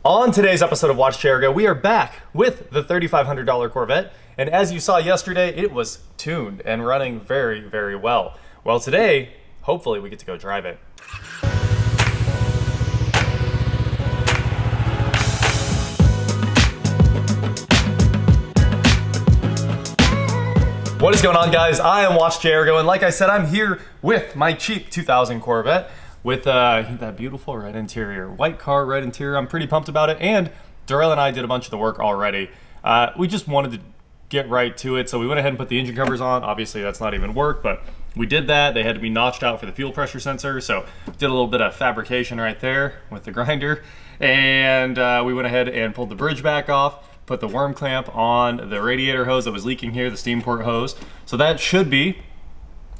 On today's episode of Watch Chair Go, we are back with the $3,500 Corvette, and as you saw yesterday, it was tuned and running very, very well. Well, today, hopefully we get to go drive it. What is going on, guys? I am Watch Chair Go, and like I said, I'm here with my cheap 2000 Corvette with that beautiful red interior. White car, red interior. I'm pretty pumped about it, and Darrell and I did a bunch of the work already. We just wanted to get right to it, so we went ahead and put the engine covers on. Obviously, that's not even work, but we did that. They had to be notched out for the fuel pressure sensor, so did a little bit of fabrication right there with the grinder, and we went ahead and pulled the bridge back off, put the worm clamp on the radiator hose that was leaking here, the steam port hose. So that should be,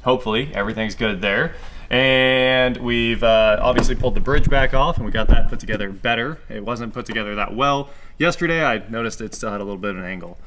hopefully, everything's good there. And we've obviously pulled the bridge back off, and we got that put together better. It wasn't put together that well. Yesterday, I noticed it still had a little bit of an angle.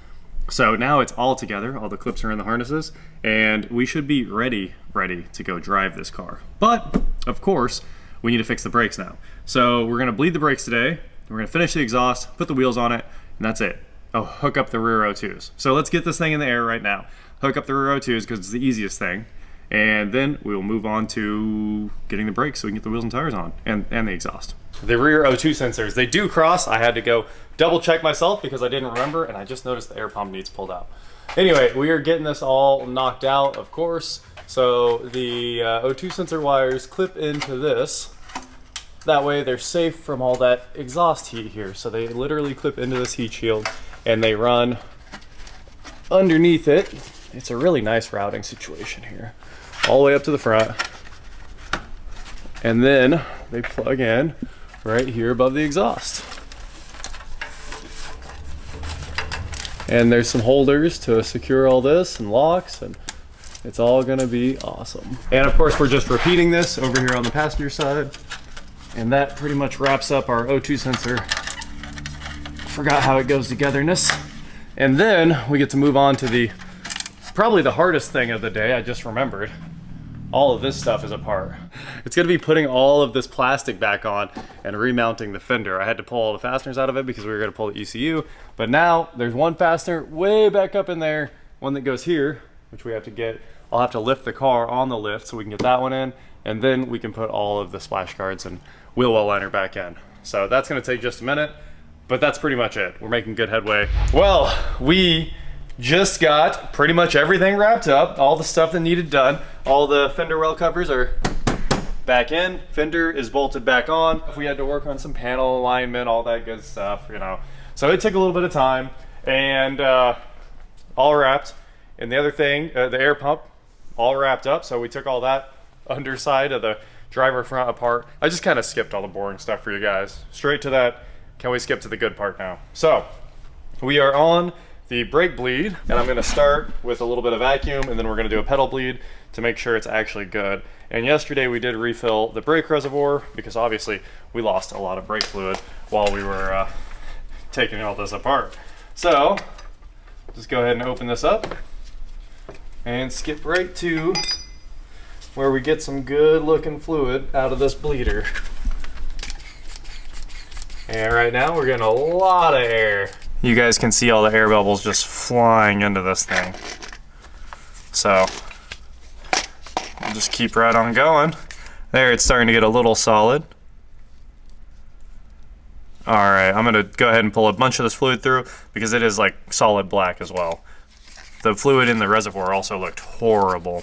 So now it's all together, all the clips are in the harnesses, and we should be ready to go drive this car. But, of course, we need to fix the brakes now. So we're gonna bleed the brakes today, we're gonna finish the exhaust, put the wheels on it, and that's it. Oh, hook up the rear O2s. So let's get this thing in the air right now. Hook up the rear O2s because it's the easiest thing. And then we will move on to getting the brakes so we can get the wheels and tires on, and the exhaust. The rear O2 sensors, they do cross. I had to go double check myself because I didn't remember, and I just noticed the air pump needs pulled out. Anyway, we are getting this all knocked out, of course. So the O2 sensor wires clip into this. That way they're safe from all that exhaust heat here. So they literally clip into this heat shield and they run underneath it. It's a really nice routing situation here. All the way up to the front. And then they plug in right here above the exhaust. And there's some holders to secure all this and locks, and it's all gonna be awesome. And of course, we're just repeating this over here on the passenger side. And that pretty much wraps up our O2 sensor. Forgot how it goes togetherness. And then we get to move on to probably the hardest thing of the day. I just remembered. All of this stuff is apart. It's gonna be putting all of this plastic back on and remounting the fender. I had to pull all the fasteners out of it because we were gonna pull the ECU, but now there's one fastener way back up in there, one that goes here, which we have to get. I'll have to lift the car on the lift so we can get that one in, and then we can put all of the splash guards and wheel well liner back in. So that's gonna take just a minute, but that's pretty much it. We're making good headway. Well, we just got pretty much everything wrapped up, all the stuff that needed done. All the fender well covers are back in, fender is bolted back on. We had to work on some panel alignment, all that good stuff, you know. So it took a little bit of time, and all wrapped. And the other thing, the air pump, all wrapped up, so we took all that underside of the driver front apart. I just kind of skipped all the boring stuff for you guys. Straight to that, can we skip to the good part now? So, we are on the brake bleed, and I'm gonna start with a little bit of vacuum, and then we're gonna do a pedal bleed to make sure it's actually good. And yesterday we did refill the brake reservoir because obviously we lost a lot of brake fluid while we were taking all this apart. So just go ahead and open this up and skip right to where we get some good looking fluid out of this bleeder. And right now we're getting a lot of air. You guys can see all the air bubbles just flying into this thing. So we'll just keep right on going. There, it's starting to get a little solid. All right, I'm gonna go ahead and pull a bunch of this fluid through because it is like solid black as well. The fluid in the reservoir also looked horrible.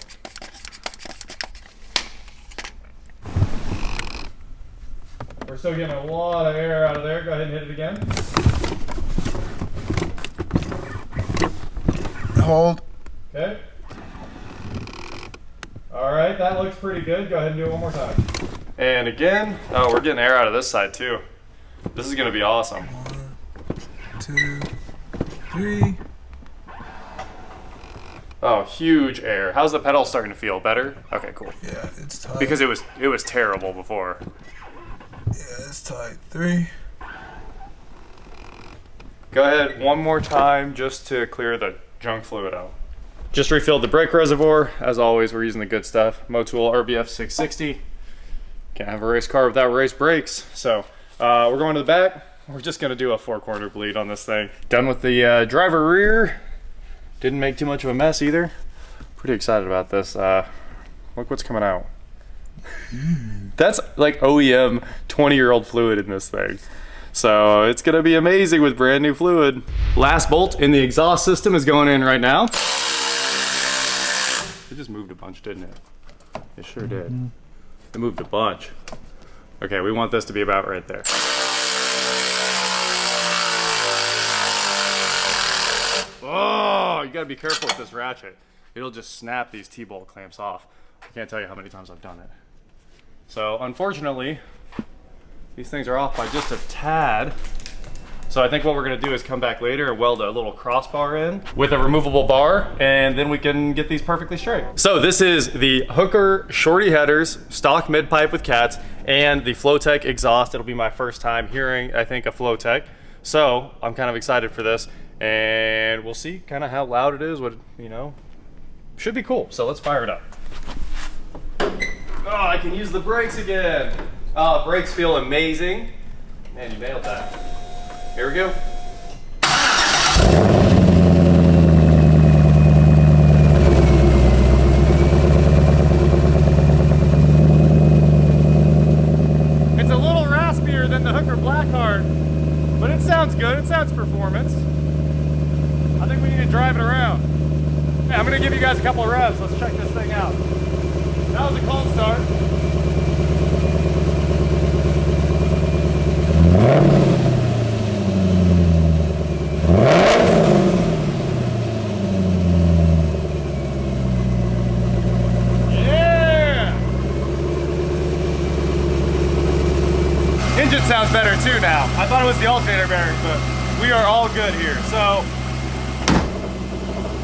We're still getting a lot of air out of there. Go ahead and hit it again. Hold. Okay. All right, that looks pretty good. Go ahead and do it one more time. And again, oh, we're getting air out of this side too. This is gonna be awesome. 1, 2, 3. Oh, huge air. How's the pedal starting to feel? Better? Okay, cool. Yeah, it's tight. Because it was terrible before. Yeah, it's tight. 3. Go ahead one more time just to clear the junk fluid out. Just refilled the brake reservoir. As always, we're using the good stuff. Motul RBF 660. Can't have a race car without race brakes. So we're going to the back. we're just gonna do a 4-corner bleed on this thing. Done with the driver rear. Didn't make too much of a mess either. Pretty excited about this. Look what's coming out. That's like OEM 20-year-old fluid in this thing. So it's gonna be amazing with brand new fluid. Last bolt in the exhaust system is going in right now. It just moved a bunch, didn't it? It sure did. It moved a bunch. Okay, we want this to be about right there. Oh, you gotta be careful with this ratchet. It'll just snap these T-bolt clamps off. I can't tell you how many times I've done it. So unfortunately, these things are off by just a tad. So I think what we're gonna do is come back later and weld a little crossbar in with a removable bar, and then we can get these perfectly straight. So this is the Hooker shorty headers, stock mid pipe with cats, and the Flowtech exhaust. It'll be my first time hearing, I think, a Flowtech. So I'm kind of excited for this, and we'll see kind of how loud it is, what, you know, should be cool. So let's fire it up. Oh, I can use the brakes again. Oh, brakes feel amazing. Man, you nailed that. Here we go. It's a little raspier than the Hooker Blackheart, but it sounds good. It sounds performance. I think we need to drive it around. Yeah, I'm gonna give you guys a couple of revs. Let's check this thing out. That was a cold start. Yeah! Engine sounds better too now. I thought it was the alternator bearings, but we are all good here. So,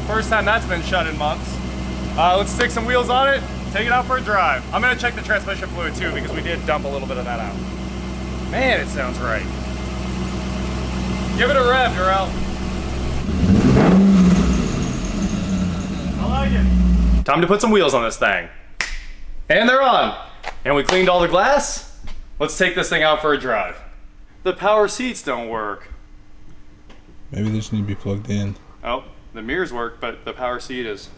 first time that's been shut in months. Let's stick some wheels on it, take it out for a drive. I'm gonna check the transmission fluid too, because we did dump a little bit of that out. Man, it sounds right. Give it a rev, Darrell. I like it. Time to put some wheels on this thing. And they're on. And we cleaned all the glass. Let's take this thing out for a drive. The power seats don't work. Maybe they just need to be plugged in. Oh, the mirrors work, but the power seat is...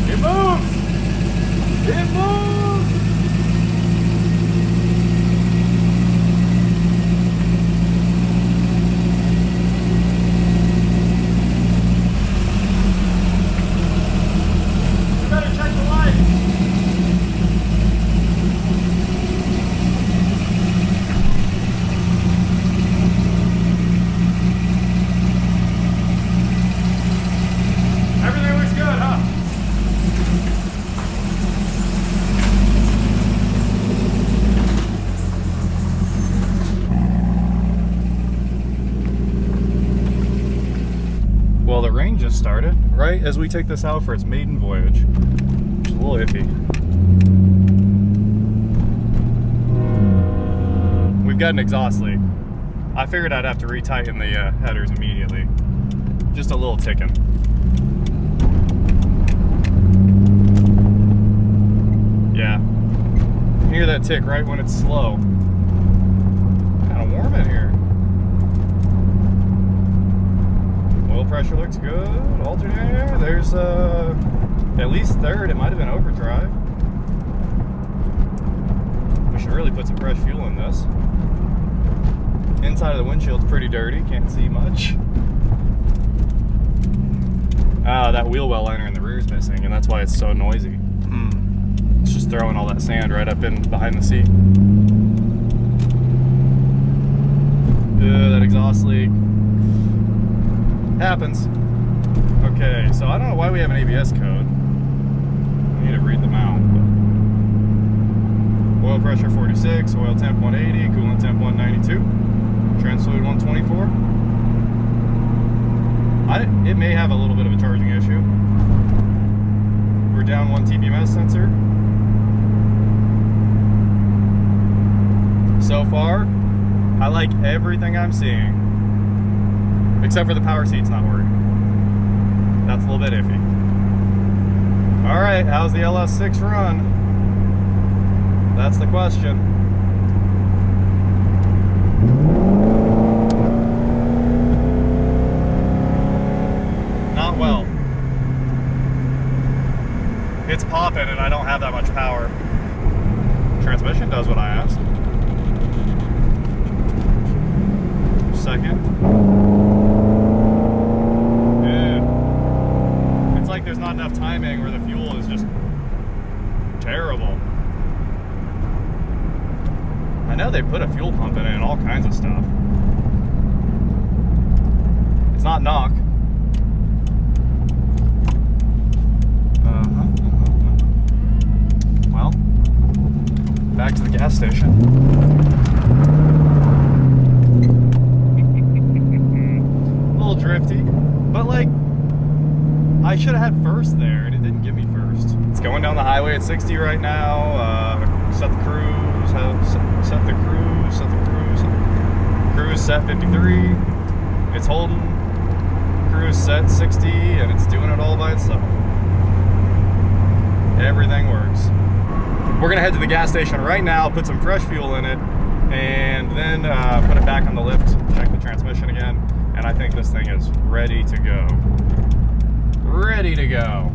It moves! It moves! You better check the lights! Everything looks good, huh? Well, the rain just started right as we take this out for its maiden voyage, which is a little iffy. We've got an exhaust leak. I figured I'd have to retighten the headers immediately. Just a little ticking. Yeah, you hear that tick right when it's slow. Kind of warm in here. Oil pressure looks good. Alternator, there's at least third. It might have been overdrive. We should really put some fresh fuel in this. Inside of the windshield's pretty dirty, can't see much. That wheel well liner in the rear is missing, and that's why it's so noisy. It's just throwing all that sand right up in behind the seat. That exhaust leak. Happens. Okay, so I don't know why we have an ABS code. I need to read them out. But oil pressure 46, oil temp 180, coolant temp 192, trans fluid 124. It may have a little bit of a charging issue. We're down 1 TPMS sensor. So far, I like everything I'm seeing. Except for the power seat's not working. That's a little bit iffy. All right, how's the LS6 run? That's the question. Not well. It's popping and I don't have that much power. Transmission does what I asked. Second. Yeah. It's like there's not enough timing where the fuel is just terrible. I know they put a fuel pump in it and all kinds of stuff. It's not knock. Well, back to the gas station. A little drifty, but like, I should have had first there and it didn't give me first. It's going down the highway at 60 right now. Set the cruise, set the cruise, set the cruise, set the cruise set 53. It's holding. Cruise set 60 and it's doing it all by itself. Everything works. We're gonna head to the gas station right now, put some fresh fuel in it, and then put it back on the lift, check the transmission again, and I think this thing is ready to go. Ready to go.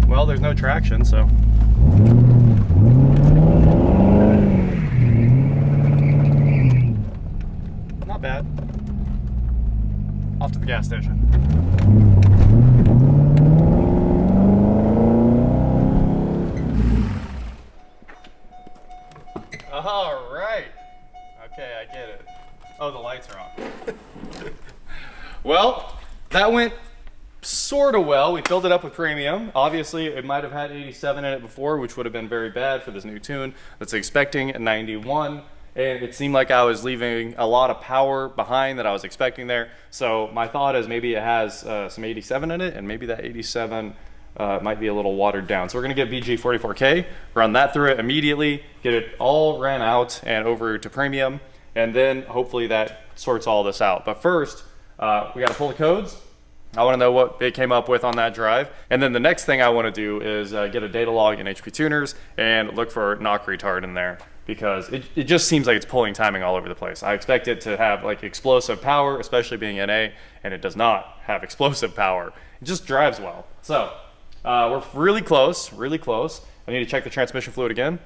Well, there's no traction, so. Not bad. Off to the gas station. All right. Okay, I get it. Oh, the lights are on. Well, that went sort of well. We filled it up with premium. Obviously, it might have had 87 in it before, which would have been very bad for this new tune that's expecting 91. And it seemed like I was leaving a lot of power behind that I was expecting there. So my thought is maybe it has some 87 in it, and maybe that 87 might be a little watered down. So we're gonna get VG44K, run that through it immediately, get it all ran out and over to premium, and then hopefully that sorts all this out. But first, we gotta pull the codes. I wanna know what they came up with on that drive. And then the next thing I wanna do is get a data log in HP Tuners and look for knock retard in there, because it just seems like it's pulling timing all over the place. I expect it to have like explosive power, especially being NA, and it does not have explosive power. It just drives well. So we're really close, really close. I need to check the transmission fluid again.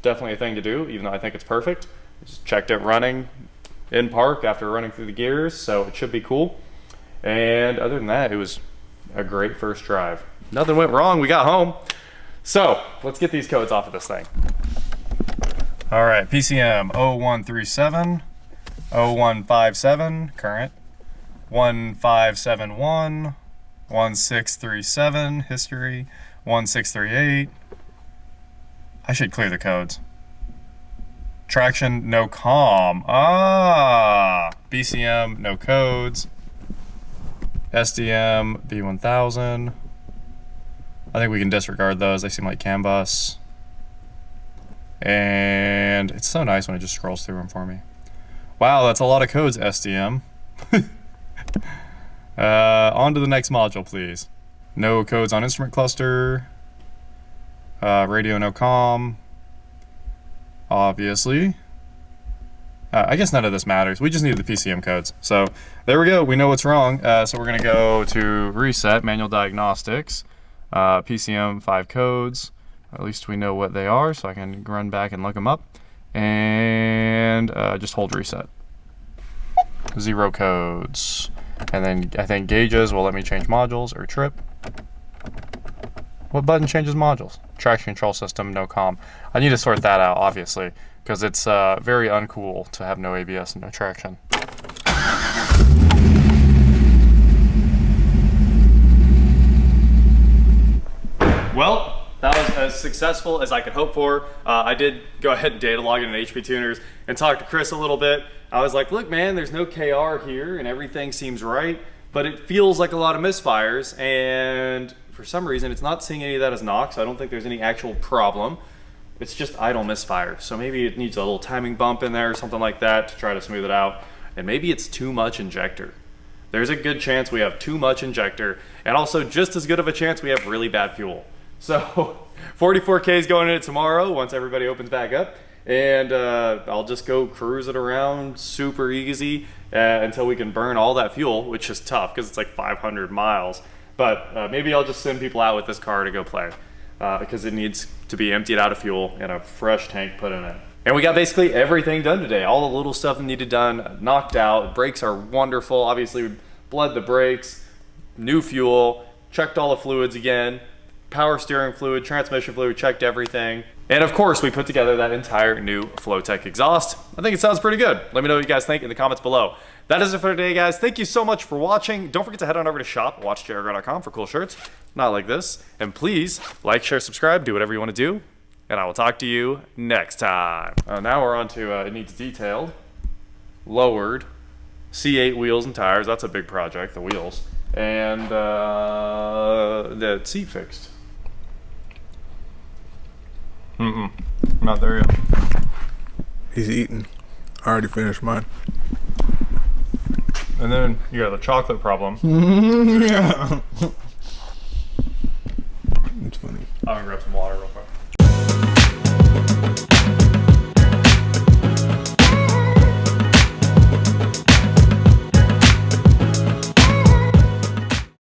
Definitely a thing to do, even though I think it's perfect. Just checked it running in park after running through the gears, so it should be cool. And other than that, it was a great first drive. Nothing went wrong, we got home. So let's get these codes off of this thing. All right, PCM 0137, 0157, current, 1571, 1637, history, 1638. I should clear the codes. Traction, no COM. BCM, no codes. SDM, B1000. I think we can disregard those. They seem like CAN bus. And it's so nice when it just scrolls through them for me. Wow, that's a lot of codes, SDM. On to the next module, please. No codes on instrument cluster. Radio, no COM. Obviously. I guess none of this matters. We just needed the PCM codes. So there we go. We know what's wrong. So we're going to go to reset, manual diagnostics, PCM 5 codes. At least we know what they are, so I can run back and look them up. And just hold reset. 0 codes. And then I think gauges will let me change modules or trip. What button changes modules? Traction control system, no COM. I need to sort that out, obviously, because it's very uncool to have no ABS and no traction. Well, that was as successful as I could hope for. I did go ahead and data log in HP Tuners and talk to Chris a little bit. I was like, look man, there's no KR here and everything seems right, but it feels like a lot of misfires, and for some reason it's not seeing any of that as knock, so I don't think there's any actual problem. It's just idle misfire. So maybe it needs a little timing bump in there or something like that to try to smooth it out. And maybe it's too much injector. there's a good chance we have too much injector, and also just as good of a chance we have really bad fuel. So 44K is going in it tomorrow once everybody opens back up, and I'll just go cruise it around super easy until we can burn all that fuel, which is tough because it's like 500 miles. But maybe I'll just send people out with this car to go play because it needs to be emptied out of fuel and a fresh tank put in it. And we got basically everything done today. All the little stuff that needed done, knocked out. Brakes are wonderful. Obviously, we bled the brakes, new fuel, checked all the fluids again, power steering fluid, transmission fluid, checked everything. And of course, we put together that entire new Flowtech exhaust. I think it sounds pretty good. Let me know what you guys think in the comments below. That is it for today, guys. Thank you so much for watching. Don't forget to head on over to shop.watchjrgo.com for cool shirts, not like this. And please like, share, subscribe, do whatever you want to do. And I will talk to you next time. Now we're on to it needs detailed, lowered, C8 wheels and tires. That's a big project, the wheels. And the seat fixed. Not there yet. He's eating. I already finished mine. And then you got the chocolate problem. Yeah. It's funny. I'm gonna grab some water real quick.